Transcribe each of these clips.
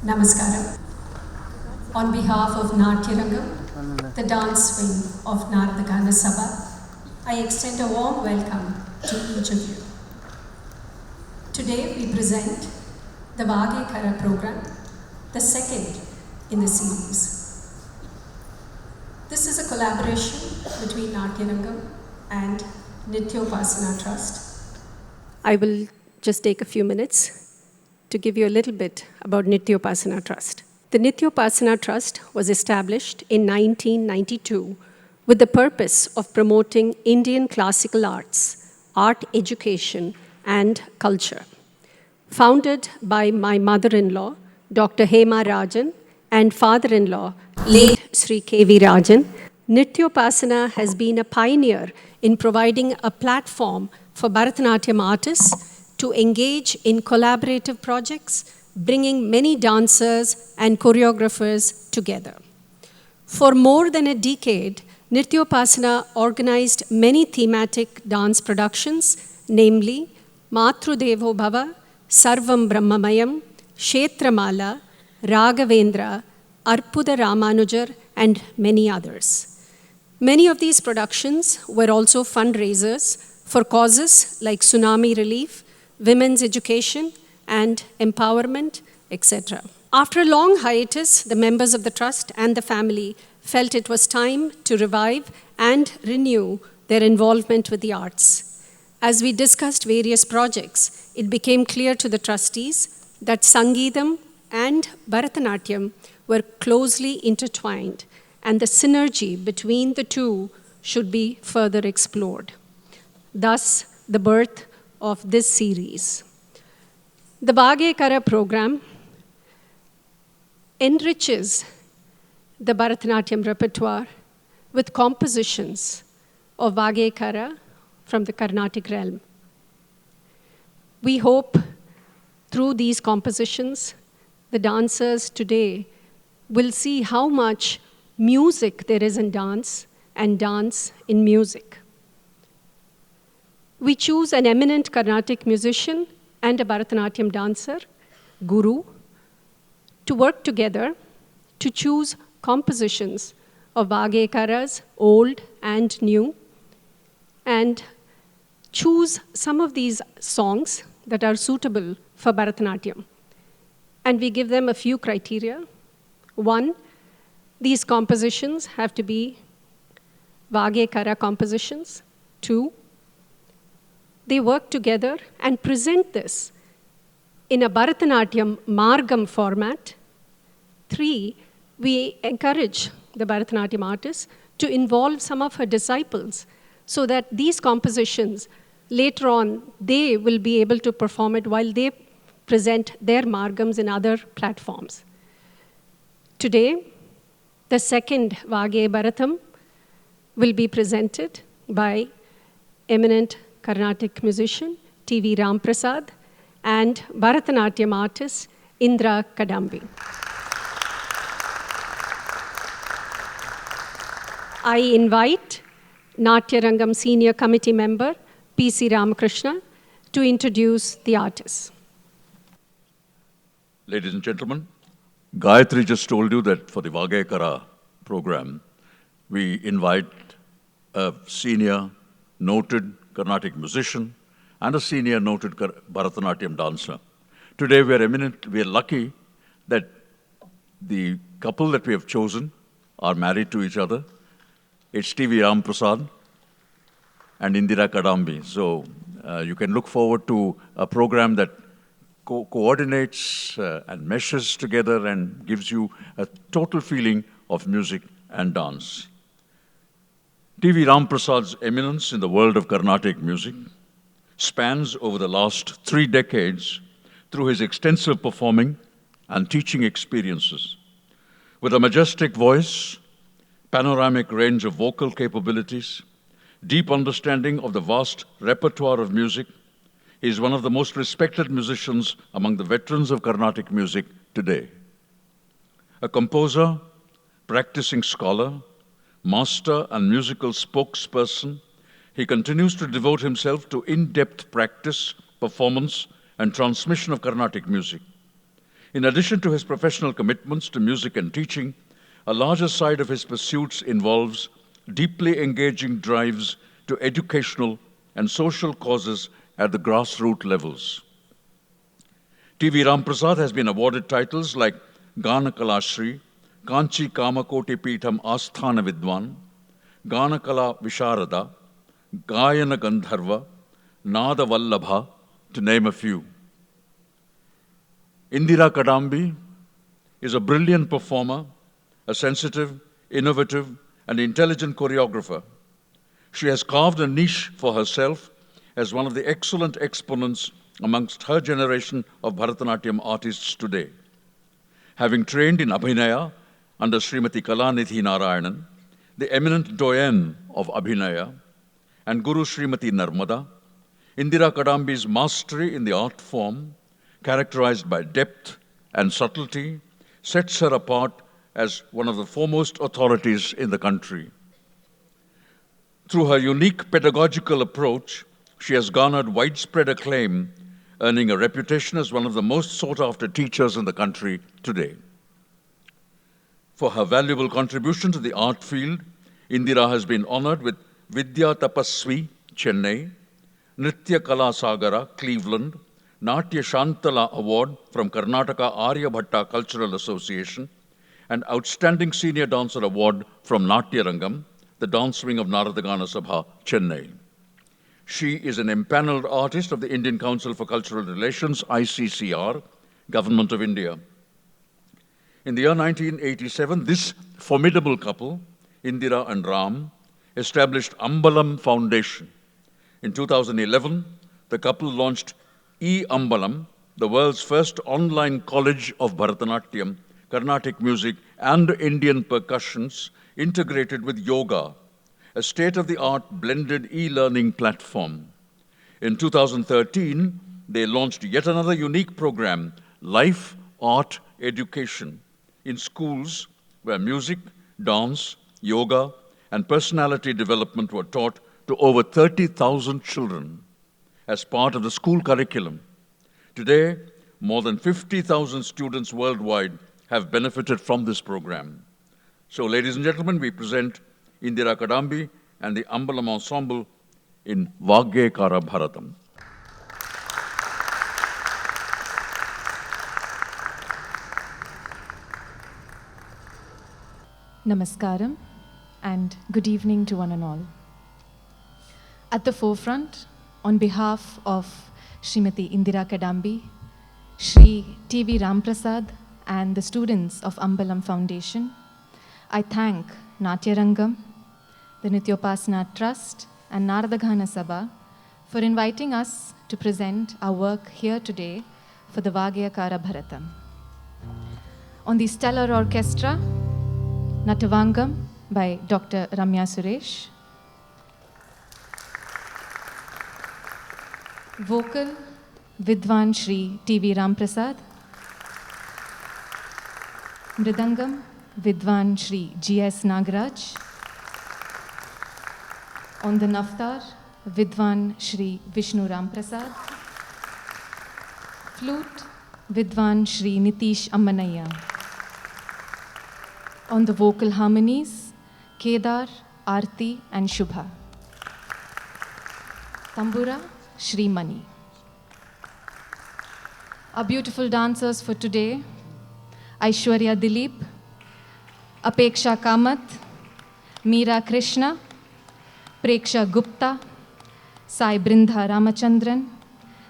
Namaskaram. On behalf of Natyarangam, the dance wing of Nardagana Sabha, I extend a warm welcome to each of you. Today we present the Vaggeyakara program, the second in the series. This is a collaboration between Natyarangam and Nityopasana Trust. I will just take a few minutes to give you a little bit about Nityopasana Trust. The Nityopasana Trust was established in 1992 with the purpose of promoting Indian classical arts, art education, and culture. Founded by my mother-in-law, Dr. Hema Rajan, and father-in-law, late Sri K.V. Rajan, Nityopasana has been a pioneer in providing a platform for Bharatanatyam artists to engage in collaborative projects, bringing many dancers and choreographers together. For more than a decade, Nityopasana organized many thematic dance productions, namely Matru Devo Bhava, Sarvam Brahmamayam, Kshetramala, Raghavendra, Arpuda Ramanujar, and many others. Many of these productions were also fundraisers for causes like tsunami relief, women's education and empowerment, etc. After a long hiatus, the members of the trust and the family felt it was time to revive and renew their involvement with the arts. As we discussed various projects, it became clear to the trustees that Sangeetam and Bharatanatyam were closely intertwined, and the synergy between the two should be further explored. Thus, the birth of this series. The Vaggeyakara program enriches the Bharatanatyam repertoire with compositions of Vaggeyakara from the Carnatic realm. We hope through these compositions, the dancers today will see how much music there is in dance and dance in music. We choose an eminent Carnatic musician and a Bharatanatyam dancer, Guru, to work together to choose compositions of Vaggeyakaras, old and new, and choose some of these songs that are suitable for Bharatanatyam. And we give them a few criteria. One, these compositions have to be Vaggeyakara compositions. Two, they work together and present this in a Bharatanatyam Margam format. Three, we encourage the Bharatanatyam artists to involve some of her disciples so that these compositions, later on, they will be able to perform it while they present their Margams in other platforms. Today, the second Vaggey Bharatham will be presented by eminent Carnatic musician T.V. Ramprasad and Bharatanatyam artist Indira Kadambi. I invite Natyarangam Senior Committee member P.C. Ramakrishna to introduce the artists. Ladies and gentlemen, Gayatri just told you that for the Vaggeyakara program, we invite a senior noted Carnatic musician and a senior noted Bharatanatyam dancer. Today we are lucky that the couple that we have chosen are married to each other. It's T.V. Ramprasad and Indira Kadambi. So you can look forward to a program that coordinates and meshes together and gives you a total feeling of music and dance. T.V. Ramprasad's eminence in the world of Carnatic music spans over the last 3 decades through his extensive performing and teaching experiences. With a majestic voice, panoramic range of vocal capabilities, deep understanding of the vast repertoire of music, he is one of the most respected musicians among the veterans of Carnatic music today. A composer, practicing scholar, master and musical spokesperson, he continues to devote himself to in-depth practice, performance, and transmission of Carnatic music. In addition to his professional commitments to music and teaching, a larger side of his pursuits involves deeply engaging drives to educational and social causes at the grassroots levels. T.V. Ramprasad has been awarded titles like Gana Kalashri, Kanchi Kamakoti Peetham Asthana Vidwan, Gana Kala Visharada, Gayana Gandharva, Nada Vallabha, to name a few. Indira Kadambi is a brilliant performer, a sensitive, innovative, and intelligent choreographer. She has carved a niche for herself as one of the excellent exponents amongst her generation of Bharatanatyam artists today. Having trained in Abhinaya under Srimati Kalanidhi Narayanan, the eminent doyen of Abhinaya, and Guru Srimati Narmada, Indira Kadambi's mastery in the art form, characterized by depth and subtlety, sets her apart as one of the foremost authorities in the country. Through her unique pedagogical approach, she has garnered widespread acclaim, earning a reputation as one of the most sought-after teachers in the country today. For her valuable contribution to the art field, Indira has been honored with Vidya Tapasvi, Chennai, Nritya Kala Sagara, Cleveland, Natya Shantala Award from Karnataka Aryabhatta Cultural Association, and Outstanding Senior Dancer Award from Natyarangam, the dance wing of Naradagana Sabha, Chennai. She is an empaneled artist of the Indian Council for Cultural Relations, ICCR, Government of India. In the year 1987, this formidable couple, Indira and Ram, established Ambalam Foundation. In 2011, the couple launched Ambalam, the world's first online college of Bharatanatyam, Carnatic music, and Indian percussions integrated with yoga, a state-of-the-art blended e-learning platform. In 2013, they launched yet another unique program, Life Art Education, in schools where music, dance, yoga, and personality development were taught to over 30,000 children as part of the school curriculum. Today, more than 50,000 students worldwide have benefited from this program. So, ladies and gentlemen, we present Indira Kadambi and the Ambalam Ensemble in Vaggeyakara Bharatham. Namaskaram and good evening to one and all. At the forefront, on behalf of Srimati Indira Kadambi, Shri T.V. Ramprasad and the students of Ambalam Foundation, I thank Natyarangam, the Nityopasana Trust and Naradagana Sabha for inviting us to present our work here today for the Vaggeyakara Bharatham. On the stellar orchestra, Natyarangam by Dr. Ramya Suresh. Vocal, Vidwan Shri T.V. Ramprasad. Mridangam, Vidwan Shri G.S. Nagaraj. On the Naftar, Vidwan Shri Vishnu Ramprasad. Flute, Vidwan Shri Nitish Ammanaya. On the vocal harmonies, Kedar, Arti and Shubha. Tambura, Shri Mani. Our beautiful dancers for today, Aishwarya Dilip, Apeksha Kamath, Meera Krishna, Preksha Gupta, Sai Brindha Ramachandran,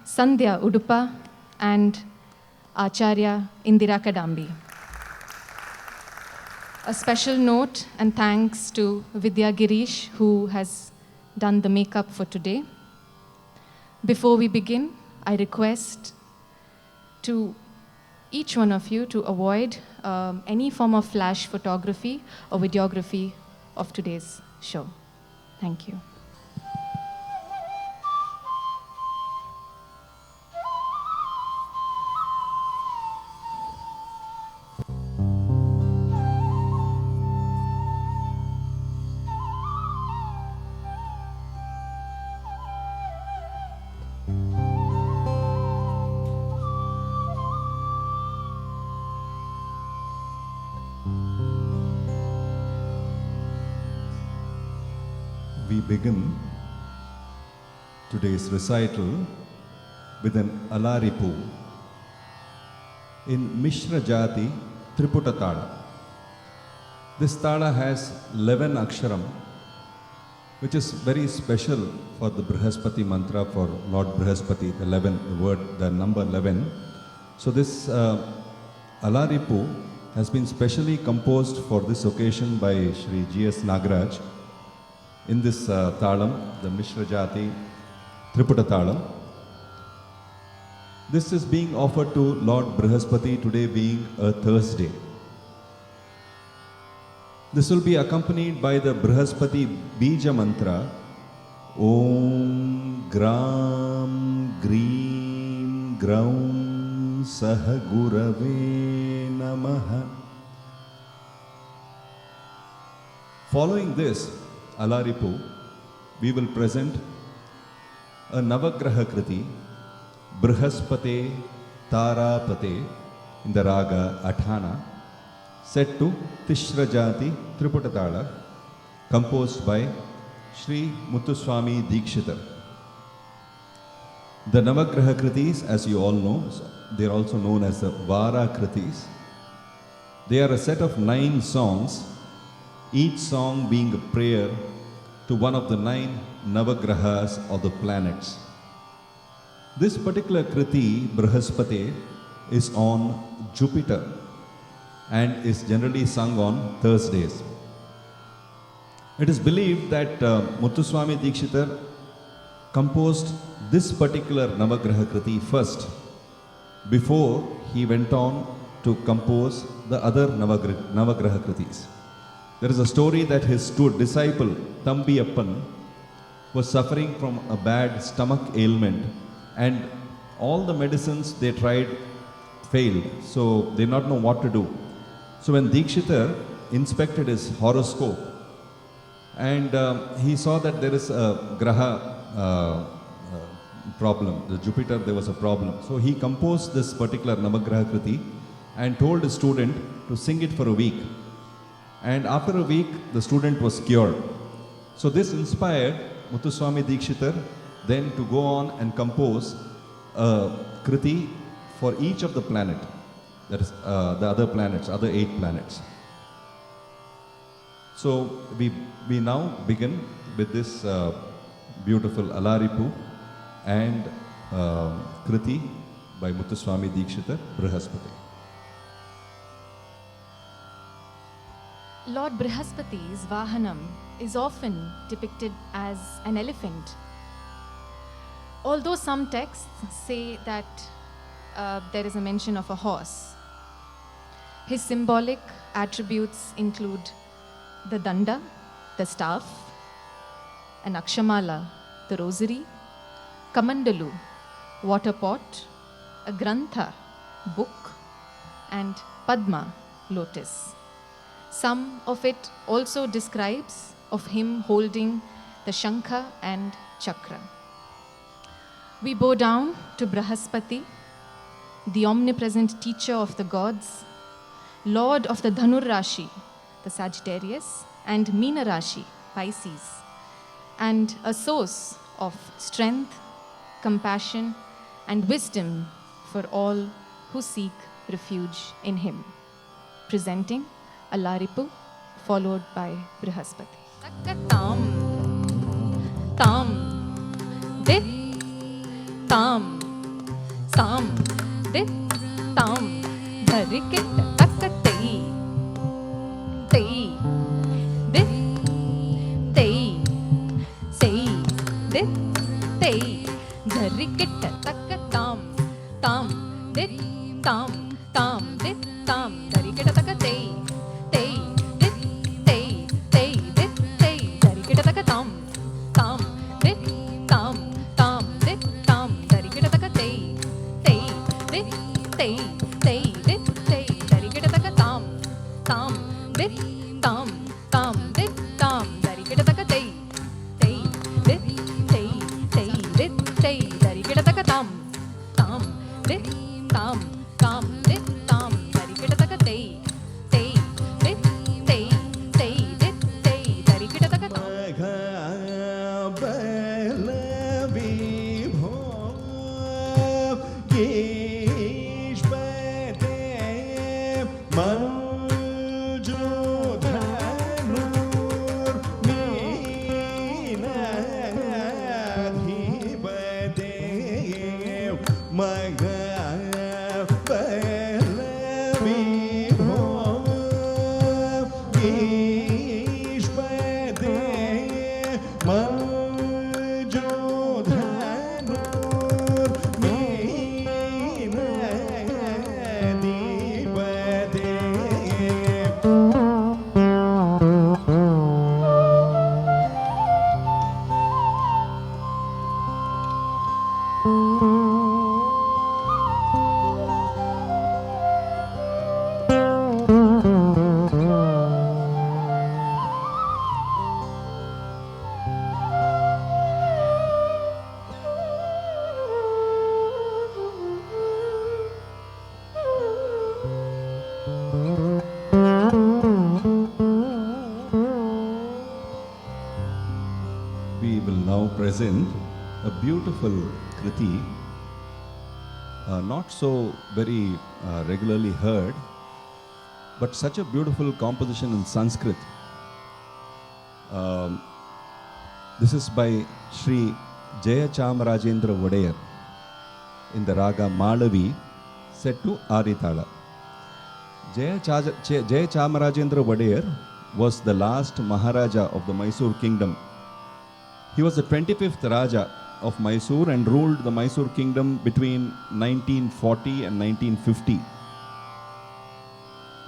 Sandhya Udupa, and Acharya Indira Kadambi. A special note and thanks to Vidya Girish, who has done the makeup for today. Before we begin, I request to each one of you to avoid any form of flash photography or videography of today's show. Thank you. begin today's recital with an Alarippu in Mishra Jati Triputa Tala. This tala has 11 aksharam, which is very special for the Brihaspati mantra, for Lord Brihaspati, the number 11. So this Alarippu has been specially composed for this occasion by Shri G.S. Nagaraj in this talam, the Mishra Jati Triputa Talam. This is being offered to Lord Brihaspati, today being a Thursday. This will be accompanied by the Brihaspati Bija mantra, Om Gram Greem Graum Sahagurave Namaha. Following this Alarippu, we will present a Navagraha kriti, Brihaspate Tarapate, in the raga Athana, set to Tishra Jati Triputa Tala, composed by Sri Muthuswami Dikshitar. The Navagraha kritis, as you all know, they are also known as the Vara kritis. They are a set of 9 songs, each song being a prayer to one of the 9 Navagrahas or the planets. This particular kriti, Brihaspate, is on Jupiter and is generally sung on Thursdays. It is believed that Muthuswami Dikshitar composed this particular Navagraha kriti first, before he went on to compose the other Navagraha kritis. There is a story that his disciple Thambi Appan was suffering from a bad stomach ailment, and all the medicines they tried failed, so they did not know what to do. So when Dikshitar inspected his horoscope, and he saw that there is a Graha problem, the Jupiter, there was a problem. So he composed this particular Navagraha kriti and told his student to sing it for a week. And after a week, the student was cured. So this inspired Muthuswami Dikshitar then to go on and compose a kriti for each of the planet, that is the other planets, other 8 planets. So we now begin with this beautiful Alarippu and kriti by Muthuswami Dikshitar, Brihaspati. Lord Brihaspati's Vahanam is often depicted as an elephant. Although some texts say that there is a mention of a horse. His symbolic attributes include the danda, the staff, an akshamala, the rosary, kamandalu, water pot, a grantha, book, and padma, lotus. Some of it also describes of him holding the shankha and chakra. We bow down to Brihaspati, the omnipresent teacher of the gods, lord of the Dhanur Rashi, the Sagittarius, and Meena Rashi, Pisces, and a source of strength, compassion, and wisdom for all who seek refuge in him. Presenting Alarippu, followed by Brihaspati. Tam, tam, dit, tam, sam, dit, tam, dharikit, takatei, tei, dit, tei, sei, dit, tei, dharikit, takatam, tam, dit, tam, tam, dit, tam, dharikit, takatei. Tam, tam, dit, tam, tam, We will now present a beautiful kriti, not so very regularly heard, but such a beautiful composition in Sanskrit. This is by Sri Jaya Chamarajendra Vodayar in the raga Malavi, set to Aditala. Jaya Chamarajendra Vodayar was the last Maharaja of the Mysore kingdom. He was the 25th Raja of Mysore and ruled the Mysore kingdom between 1940 and 1950.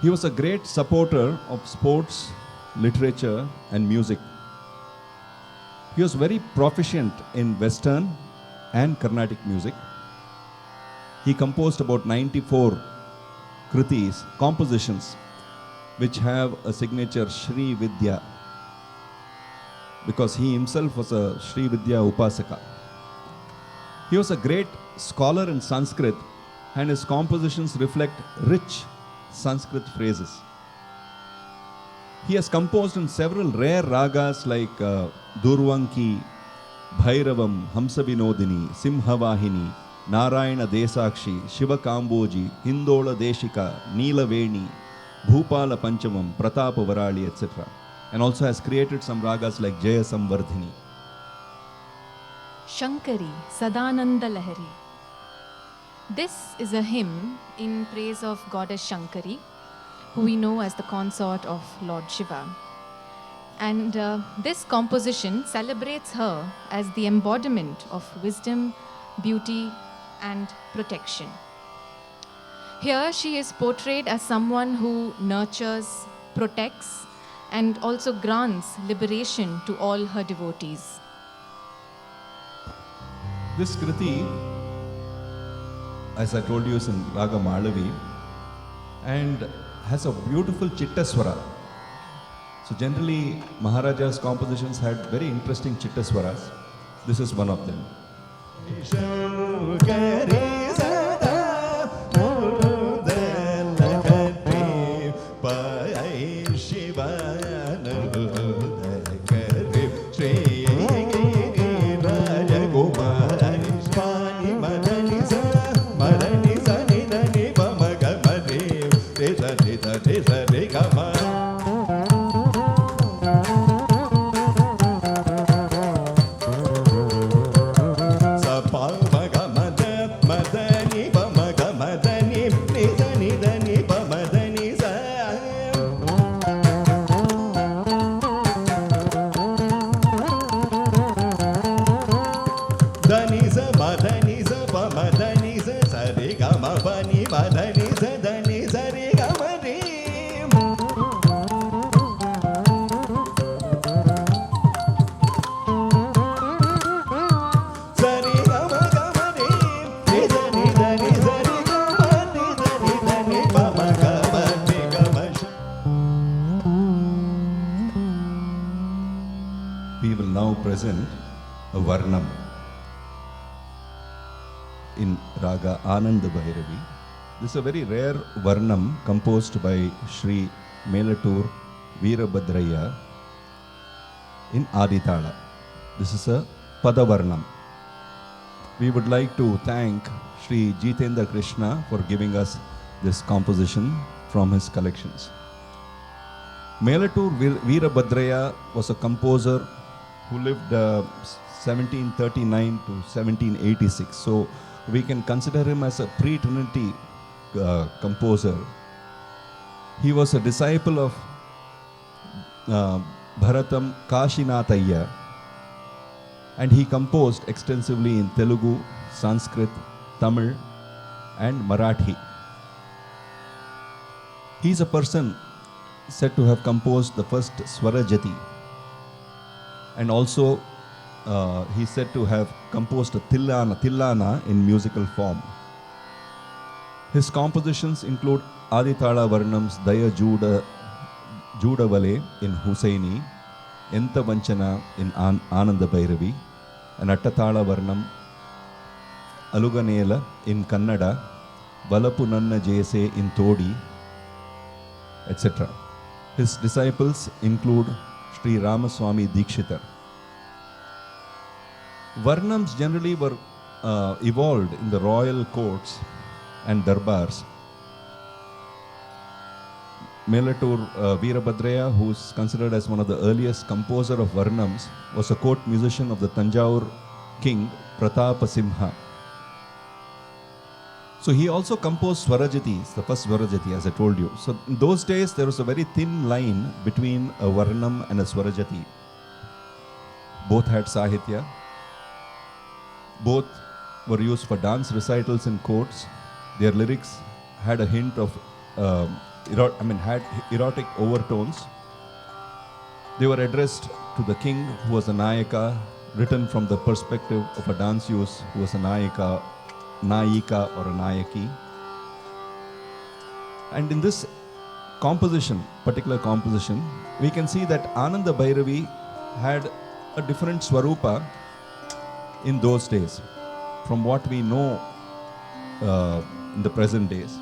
He was a great supporter of sports, literature and music. He was very proficient in Western and Carnatic music. He composed about 94 kritis, compositions, which have a signature Shri Vidya, because he himself was a Shri Vidya Upasaka. He was a great scholar in Sanskrit and his compositions reflect rich Sanskrit phrases. He has composed in several rare ragas like Durvanki, Bhairavam, Hamsavinodini, Simhavahini, Narayana Desakshi, Shiva Kamboji, Hindola Deshika, Neelaveni, Bhupala Panchamam, Pratapa Varali, etc. And also has created some ragas like Jaya Samvardhini. Shankari Sadananda Lahari. This is a hymn in praise of goddess Shankari, who we know as the consort of Lord Shiva. And this composition celebrates her as the embodiment of wisdom, beauty, and protection. Here she is portrayed as someone who nurtures, protects, and also grants liberation to all her devotees. This kriti, as I told you, is in Raga Malavi and has a beautiful Chittaswara. So generally, Maharaja's compositions had very interesting Chittaswaras. This is one of them. We will now present a Varnam in Raga Anandabhairavi. This is a very rare Varnam composed by Sri Melatur Veerabhadraya in Aditala. This is a Padavarnam. We would like to thank Sri Jitendra Krishna for giving us this composition from his collections. Melatur Veerabhadraya was a composer who lived 1739 to 1786. So we can consider him as a pre-Trinity composer. He was a disciple of Bharatham Kashinataya, and he composed extensively in Telugu, Sanskrit, Tamil and Marathi. He is a person said to have composed the first Swarajati, and also he is said to have composed a Tillana in musical form. His compositions include Adithala Varnam's Daya Judavale in Husaini, Enta Vanchana in Anandabhairavi, and Attathala Varnam, Aluganela in Kannada, Valapu Nanna Jese in Todi, etc. His disciples include Sri Ramaswamy Dikshitar. Varnams generally were evolved in the royal courts and darbars. Melatur Veerabhadraya, who is considered as one of the earliest composer of Varnams, was a court musician of the Tanjavur king Pratapa Simha. So he also composed Swarajatis, the first Swarajati, as I told you. So in those days there was a very thin line between a Varnam and a Swarajati. Both had Sahitya. Both were used for dance recitals in courts. Their lyrics had a hint of had erotic overtones. They were addressed to the king, who was a Nayaka, written from the perspective of a danseuse who was a Nayika or a Nayaki. And in this particular composition, we can see that Anandabhairavi had a different Swarupa in those days from what we know in the present days.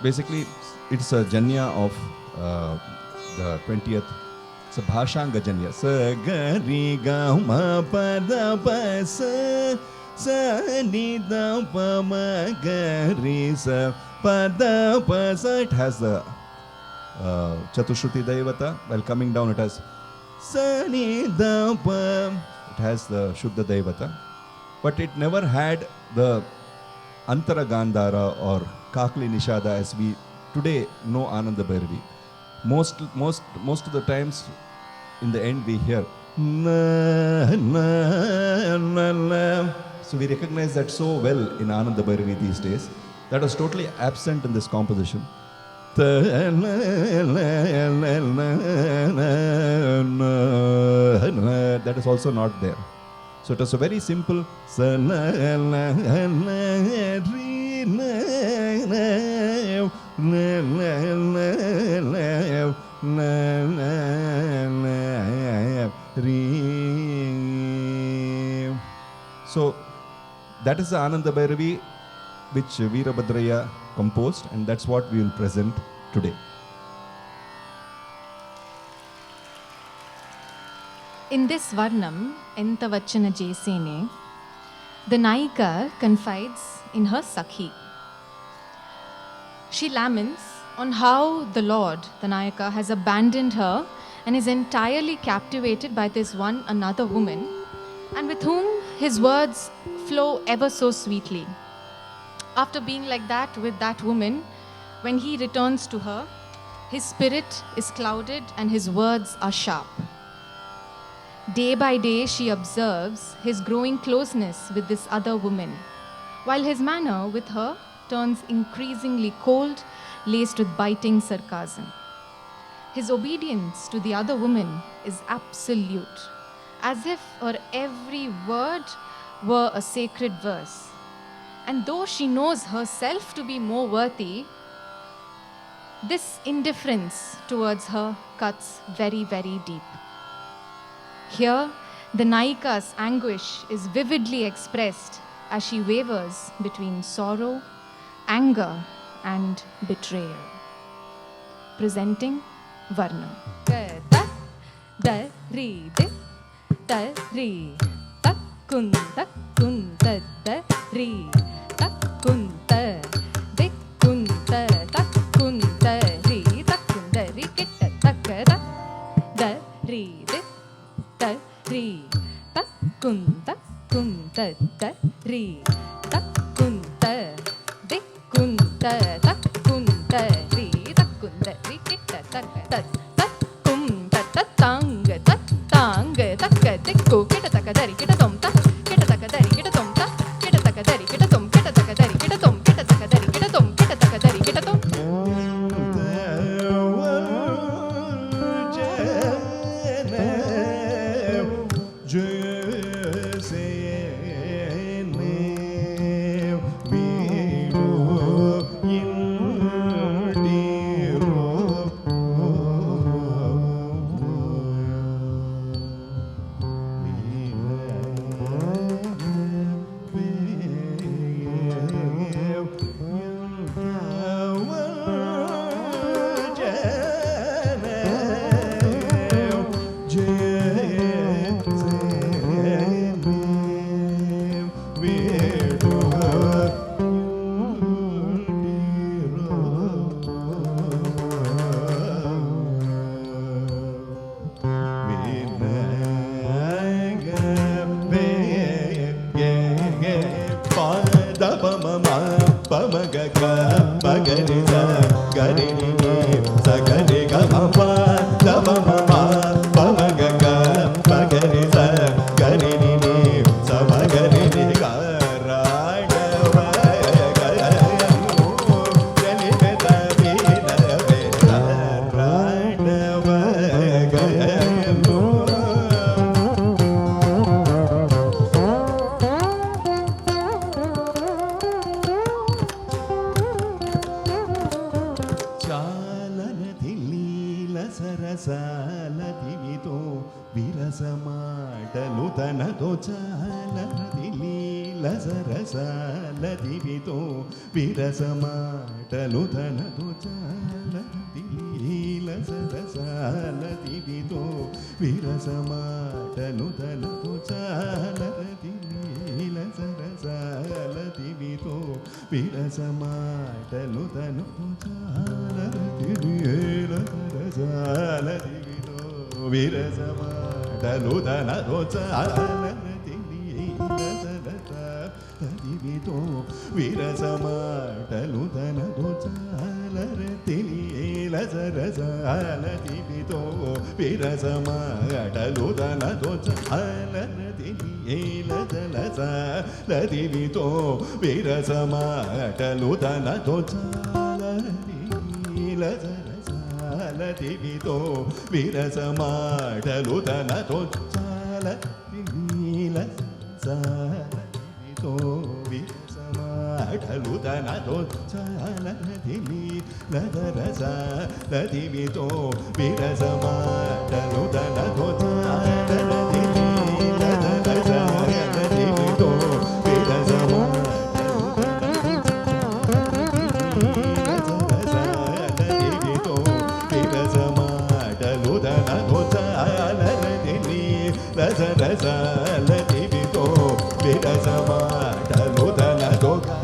Basically, it's a janya of the 20th. It's a Bhashanga janya. Sa ga ri ga ma pa da pa sa sa ni da pa ma ga ri sa pa da pa sa. It has the Chatushruti Devata. While coming down, it has sa ni da pa. It has the Shuddha Devata. But it never had the Antara Gandhara or Kakli Nishada as we today know Anandabhairavi. Most of the times in the end we hear na, na, na, na. So we recognize that so well in Anandabhairavi these days. That was totally absent in this composition. That is also not there. So it was a very simple So that is the Anandabhairavi which Veerabhadraya composed, and that's what we will present today. In this Varnam, Enta Vachana Jesene, the Nayika confides in her Sakhi. She laments on how the Lord, the Nayika, has abandoned her and is entirely captivated by this one another woman, and with whom his words flow ever so sweetly. After being like that with that woman, when he returns to her, his spirit is clouded and his words are sharp. Day by day, she observes his growing closeness with this other woman, while his manner with her turns increasingly cold, laced with biting sarcasm. His obedience to the other woman is absolute, as if her every word were a sacred verse. And though she knows herself to be more worthy, this indifference towards her cuts very, very deep. Here, the Nayika's anguish is vividly expressed as she wavers between sorrow, anger, and betrayal. Presenting Varnam. Da da ri de da ri ta kun da ri ta kun da de kun da ri ta kun da ri kitta ta da ri de da ri ta kun da ri Dikkunta, takkunta, ri, takkunta, ri, kitta, tak, kum, tang, takka, tikku, kita, takadari, kita, tom, tak, kita, takadari, kita, tom, tak, kita, takadari, kita, tom, kita, takadari, kita, tom, kita, takadari, kita, tom, kita, takadari, kita, tom.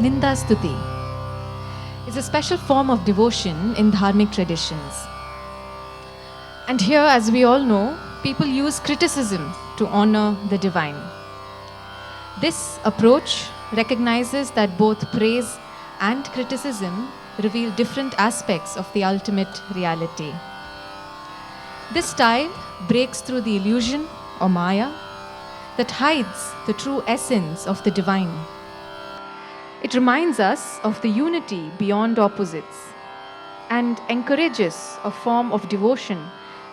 Ninda Stuti is a special form of devotion in dharmic traditions. And here, as we all know, people use criticism to honor the divine. This approach recognizes that both praise and criticism reveal different aspects of the ultimate reality. This style breaks through the illusion or maya that hides the true essence of the divine. It reminds us of the unity beyond opposites and encourages a form of devotion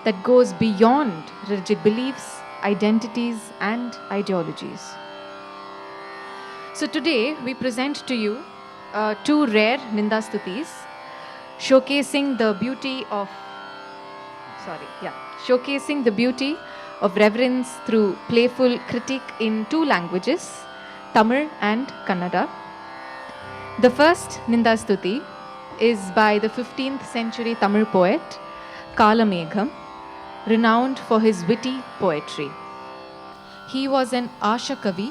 that goes beyond rigid beliefs, identities, and ideologies. So today we present to you two rare Ninda Stutis showcasing the beauty of reverence through playful critique in two languages, Tamil and Kannada. The first Ninda Stuti is by the 15th century Tamil poet Kalamegham, renowned for his witty poetry. He was an Asha Kavi,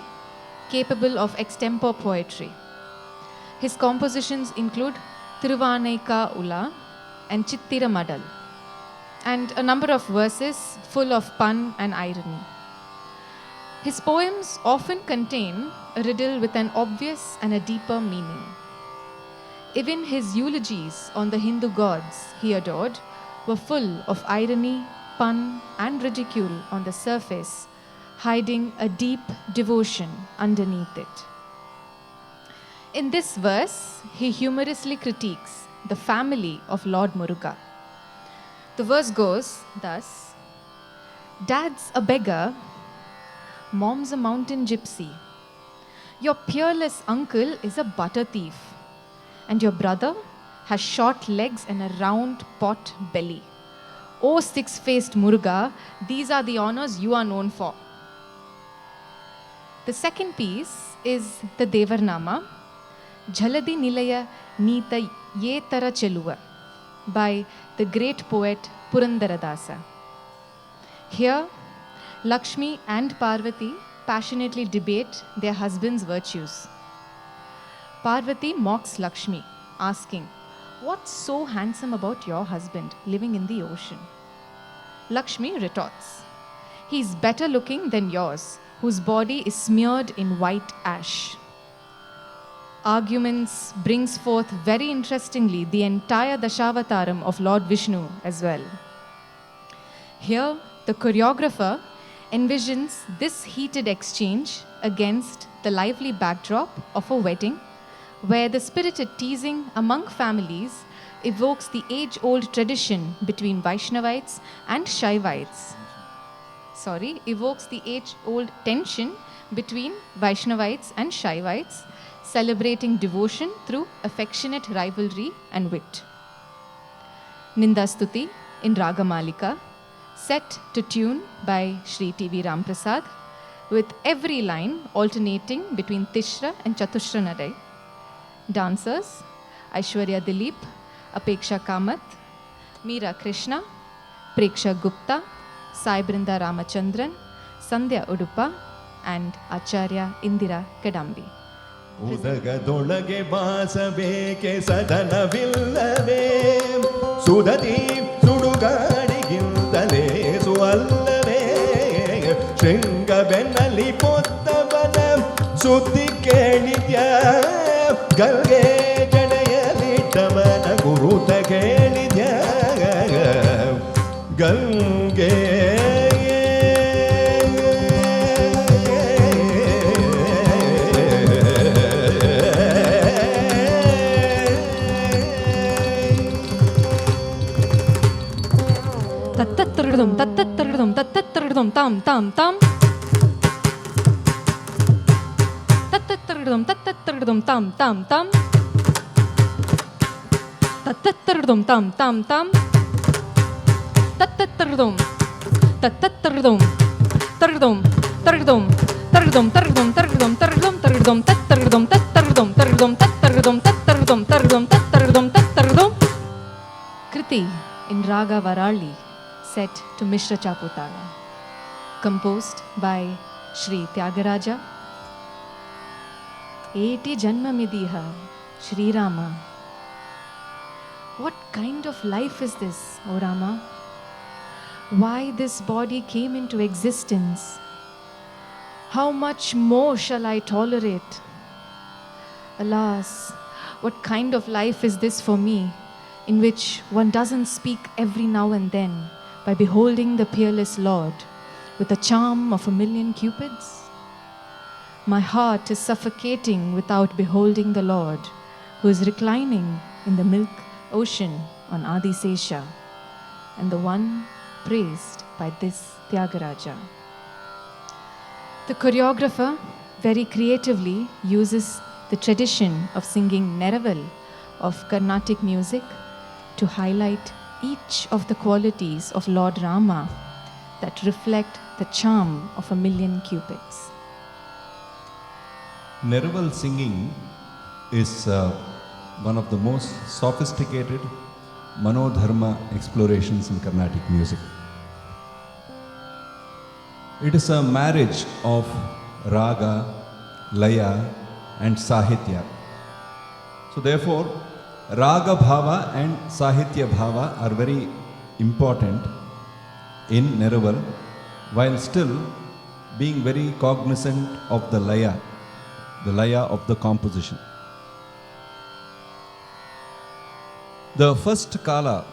capable of extempore poetry. His compositions include Thiruvaanaika Ula and Chittira Madal, and a number of verses full of pun and irony. His poems often contain a riddle with an obvious and a deeper meaning. Even his eulogies on the Hindu gods he adored were full of irony, pun, and ridicule on the surface, hiding a deep devotion underneath it. In this verse, he humorously critiques the family of Lord Muruga. The verse goes thus: Dad's a beggar, Mom's a mountain gypsy. Your peerless uncle is a butter thief, and your brother has short legs and a round pot belly. O six-faced Muruga, these are the honors you are known for. The second piece is the Devarnama, Jhaladi Nilaya Neeta Yetara Cheluva, by the great poet Purandaradasa. Here, Lakshmi and Parvati passionately debate their husband's virtues. Parvati mocks Lakshmi, asking, "What's so handsome about your husband living in the ocean?" Lakshmi retorts, "He's better looking than yours, whose body is smeared in white ash." Arguments brings forth very interestingly the entire Dashavataram of Lord Vishnu as well. Here, the choreographer envisions this heated exchange against the lively backdrop of a wedding, where the spirited teasing among families evokes the age-old tradition between Vaishnavites and Shaivites. Evokes the age-old tension between Vaishnavites and Shaivites, celebrating devotion through affectionate rivalry and wit. Ninda Stuti in Raga Malika, set to tune by Sri T.V. Ramprasad, with every line alternating between Tishra and Chatushra Nadai. Dancers: Aishwarya Dilip, Apeksha Kamath, Meera Krishna, Preksha Gupta, Sai Brinda Ramachandran, Sandhya Udupa, and Acharya Indira Kadambi. ಉದಗದೊಳಗೆ ವಾಸಬೇಕೆ ಸದನವಿಲ್ಲವೇ ಸುಧತಿ ಸುಡುಗಾಡಿಗಿಂತಲೇ ಸುವಲ್ಲವೇ ಶೃಂಗ ಬೆನ್ನಲಿ ಪೊತ್ತವನ ಸುದ್ದಿ ಕೇಳಿದ್ಯ ಗಲ್ಗೆ ಜಡೆಯಲಿಟ್ಟವನ ಗುರುತ ಕೇಳಿದ್ಯ ಗಲ್ಗೆ Tattattaradum tam tam tam. Tattattaradum tam tam tam. Tattattaradum tam tam tam. Tattattaradum tattattaradum taradum taradum taradum taradum taradum taradum taradum tattaradum tattaradum taradum tattaradum tattaradum taradum tattaradum tattaradum. Kriti in Raga Varali, set to Mishra Chaputala, composed by Sri Thyagaraja. Eti Janma Midiha, Sri Rama. What kind of life is this, O Rama? Why this body came into existence? How much more shall I tolerate? Alas, what kind of life is this for me, in which one doesn't speak every now and then by beholding the peerless Lord with the charm of 1,000,000 cupids? My heart is suffocating without beholding the Lord, who is reclining in the milk ocean on Adisesha, and the one praised by this Thyagaraja. The choreographer very creatively uses the tradition of singing Neraval of Carnatic music to highlight each of the qualities of Lord Rama that reflect the charm of 1,000,000 cupids. Neraval singing is one of the most sophisticated Manodharma explorations in Carnatic music. It is a marriage of raga, laya and sahitya. So therefore, raga bhava and sahitya bhava are very important in Neraval, while still being very cognizant of the laya of the composition. The first kala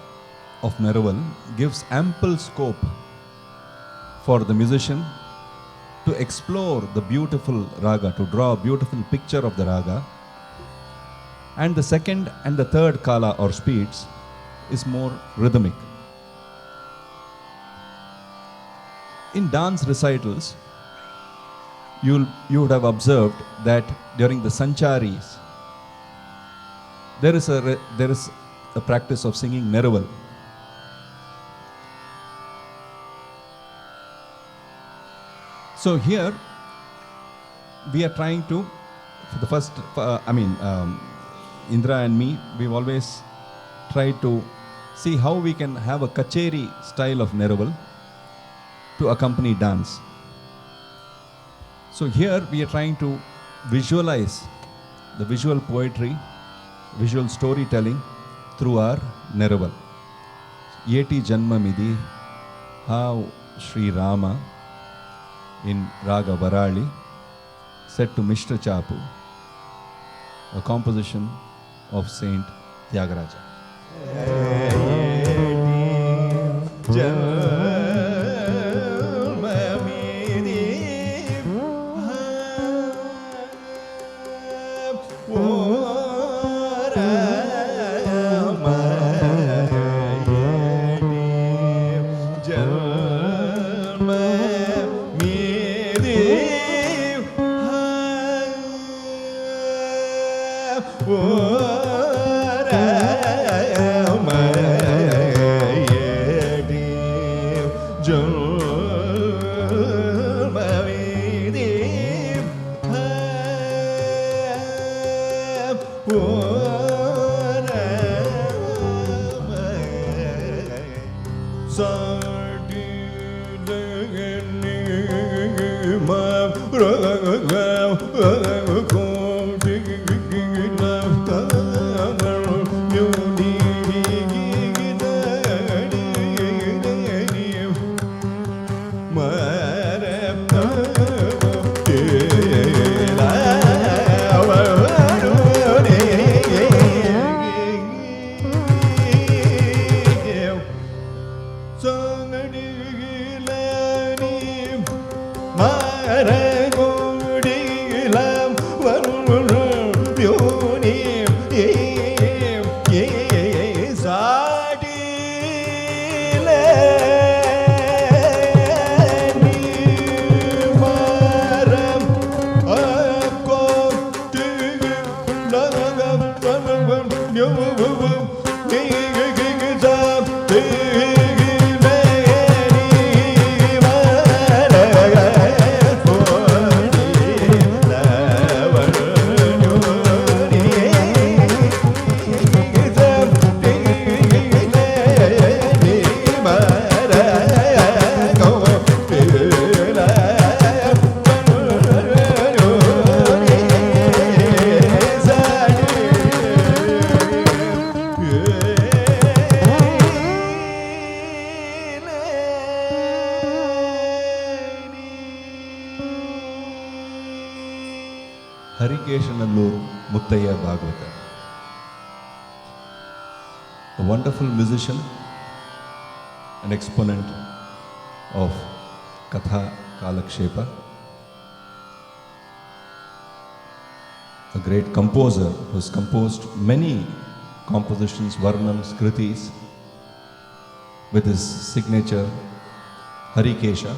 of Neraval gives ample scope for the musician to explore the beautiful raga, to draw a beautiful picture of the raga. And the second and the third kala or speeds is more rhythmic. In dance recitals, you would have observed that during the sancharis, there is a practice of singing Neraval. So here we are trying to, for the first, Indira and me, we've always tried to see how we can have a kacheri style of Neraval to accompany dance. So here we are trying to visualize the visual poetry, visual storytelling through our Neraval. Yeti Janma Midi, how Sri Rama in Raga Varali, set to Mishra Chapu, a composition of Saint Thyagaraja. A wonderful musician, an exponent of Katha Kalakshepa, a great composer who has composed many compositions, Varnams, kritis, with his signature Harikesha,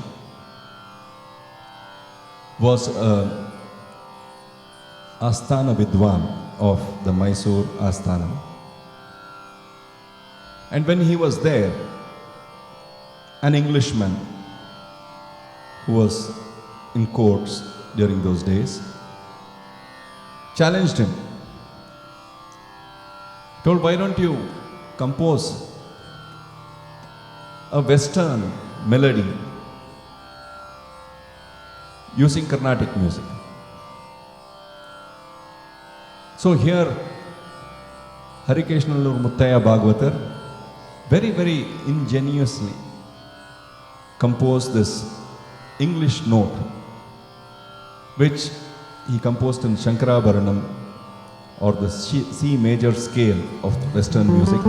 was a Asthana Vidwan of the Mysore Asthana. And when he was there, an Englishman who was in courts during those days challenged him. Told, why don't you compose a Western melody using Carnatic music? So here, Harikeshanallur Muttaya Bhagavatar very, very ingeniously composed this English note which he composed in Varnam, or the C major scale of Western music.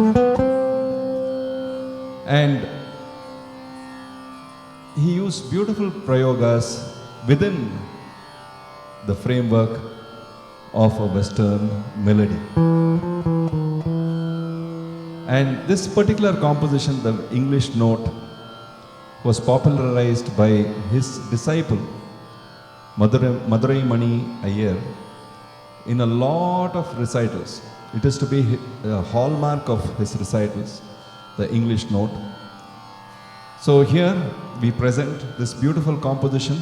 And he used beautiful prayogas within the framework of a Western melody. And this particular composition, the English note, was popularized by his disciple, Madurai Mani Iyer, in a lot of recitals. It is to be a hallmark of his recitals, the English note. So here we present this beautiful composition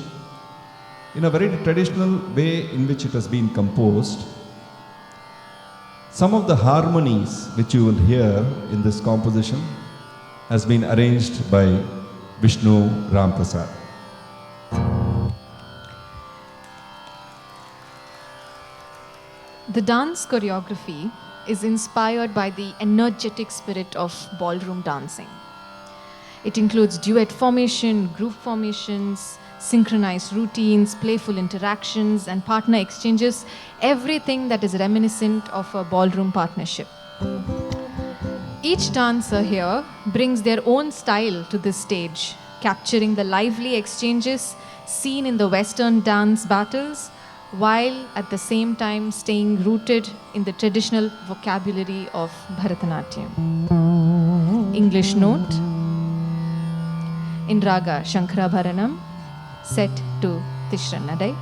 in a very traditional way in which it has been composed. Some of the harmonies which you will hear in this composition has been arranged by Vishnu Ramprasad. The dance choreography is inspired by the energetic spirit of ballroom dancing. It includes duet formation, group formations, synchronized routines, playful interactions, and partner exchanges, everything that is reminiscent of a ballroom partnership. Each dancer here brings their own style to this stage, capturing the lively exchanges seen in the Western dance battles, while at the same time staying rooted in the traditional vocabulary of Bharatanatyam. English note in Raga Shankara Bharanam, set to Tishra Nadai.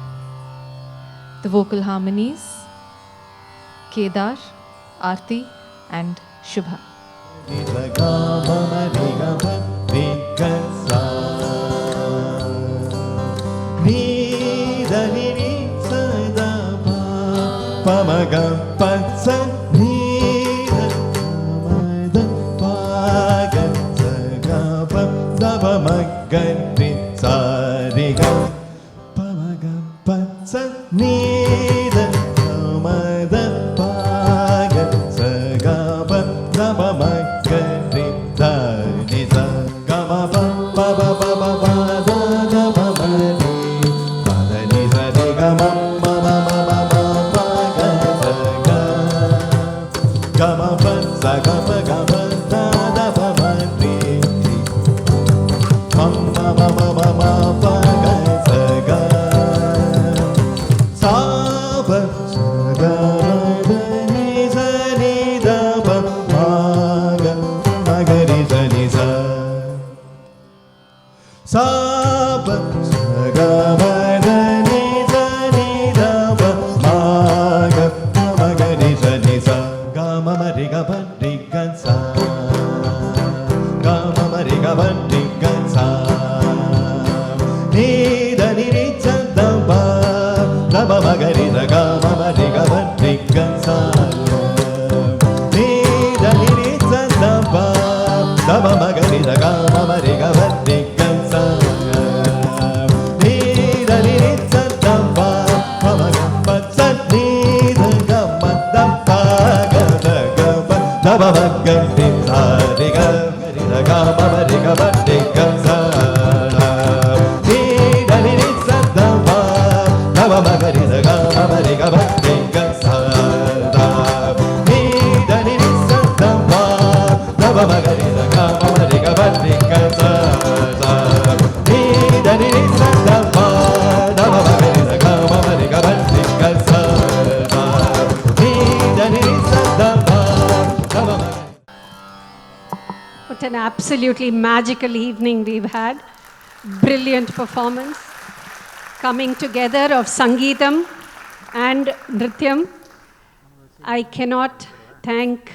The vocal harmonies, Kedar, Aarti and Shubha. What an absolutely magical evening we've had. Brilliant performance. Coming together of Sangeetam and Nrityam. I cannot thank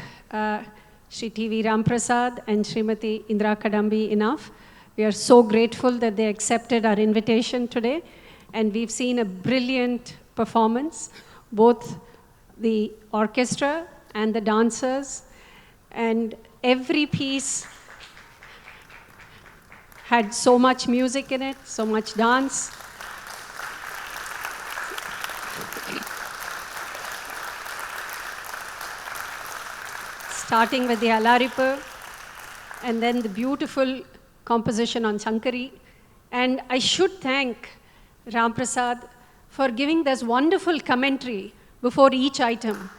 Shri T.V. Ramprasad and Srimati Indira Kadambi enough. We are so grateful that they accepted our invitation today. And we've seen a brilliant performance, both the orchestra and the dancers. And every piece had so much music in it, so much dance. Starting with the Alarippu, and then the beautiful composition on Shankari. And I should thank Ramprasad for giving this wonderful commentary before each item.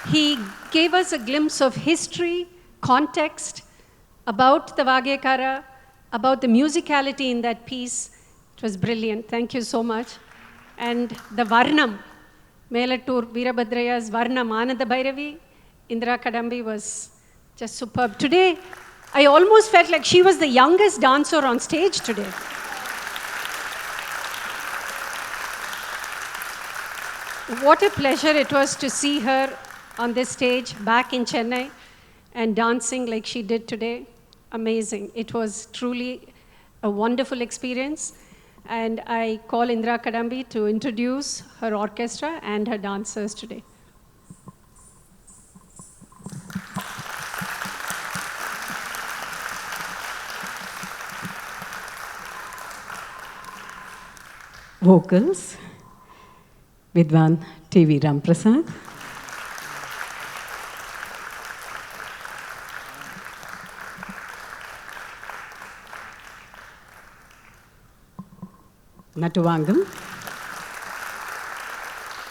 He gave us a glimpse of history, context, about the Vaggeyakara, about the musicality in that piece. It was brilliant. Thank you so much. And the Varnam, Melattur Veerabhadraya's Varnam, Anandabhairavi, Indira Kadambi was just superb. Today, I almost felt like she was the youngest dancer on stage today. What a pleasure it was to see her on this stage back in Chennai and dancing like she did today. Amazing. It was truly a wonderful experience. And I call Indira Kadambi to introduce her orchestra and her dancers today. Vocals, Vidwan T.V. Ramprasad. Natyarangam.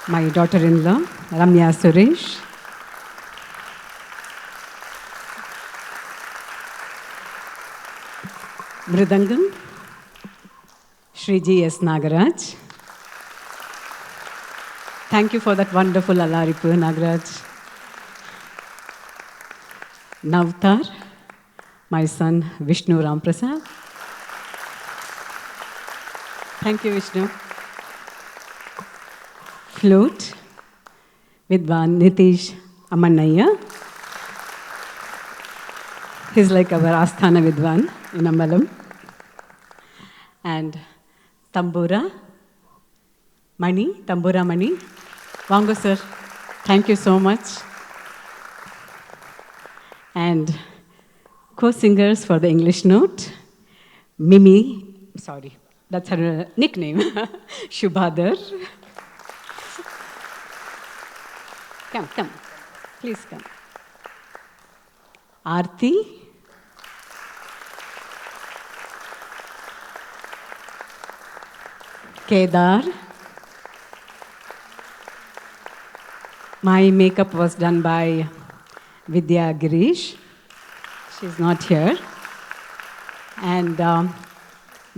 My daughter-in-law, Ramya Suresh. Mridangam, Shri G.S. Nagaraj. Thank you for that wonderful Alarippu, Nagaraj. Navtar, my son Vishnu Ramprasad. Thank you, Vishnu. Flute, Vidwan Nitish Amanaya. He's like our Asthana Vidwan in Ambalam. And Tambura Mani, Tambura Mani. Vango sir, thank you so much. And co-singers for the English note, Mimi, sorry, that's her nickname, Shubhadar. Come, please come. Aarti. Kedar. My makeup was done by Vidya Girish. She's not here. And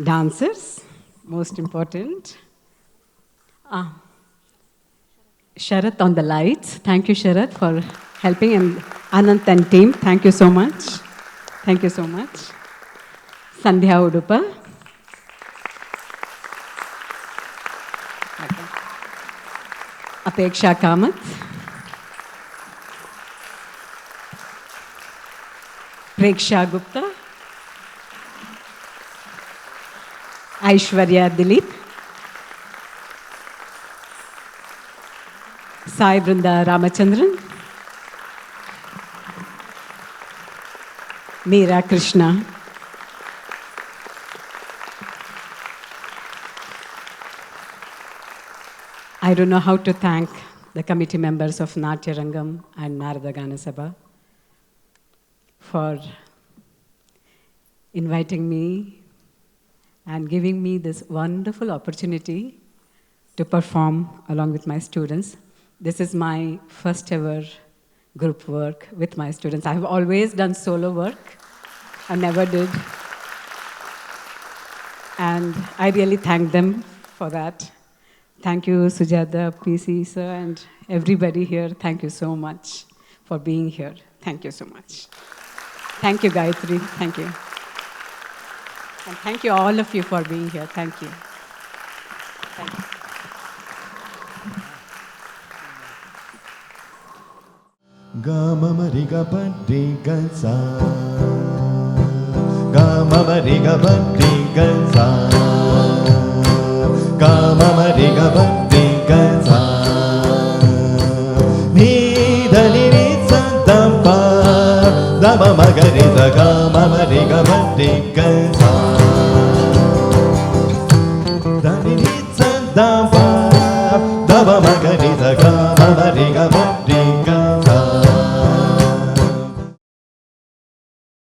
dancers, most important. Sharath on the lights. Thank you, Sharath, for helping. And Anant and team, thank you so much. Thank you so much. Sandhya Udupa. Apeksha Kamath. Preksha Gupta. Aishwarya Dilip. Sai Brinda Ramachandran. Meera Krishna. I don't know how to thank the committee members of Natyarangam and Narada Gana Sabha for inviting me and giving me this wonderful opportunity to perform along with my students. This is my first ever group work with my students. I have always done solo work. I never did. And I really thank them for that. Thank you, Sujata, PC, sir, and everybody here. Thank you so much for being here. Thank you so much. Thank you, Gayatri. Thank you. And thank you, all of you, for being here. Thank you. Thank you. Ga ma ma ri ga pa ri ga sa. Ga ma ma ri ga pa ri ga sa. Ga ma ma ri ga pa ri ga sa. Ni da ni ri sa da pa. Da ma ma ga ri sa ga ma ma ri ga pa ri ga sa. Da ni ri sa da pa. Da ma ma ga ri sa ga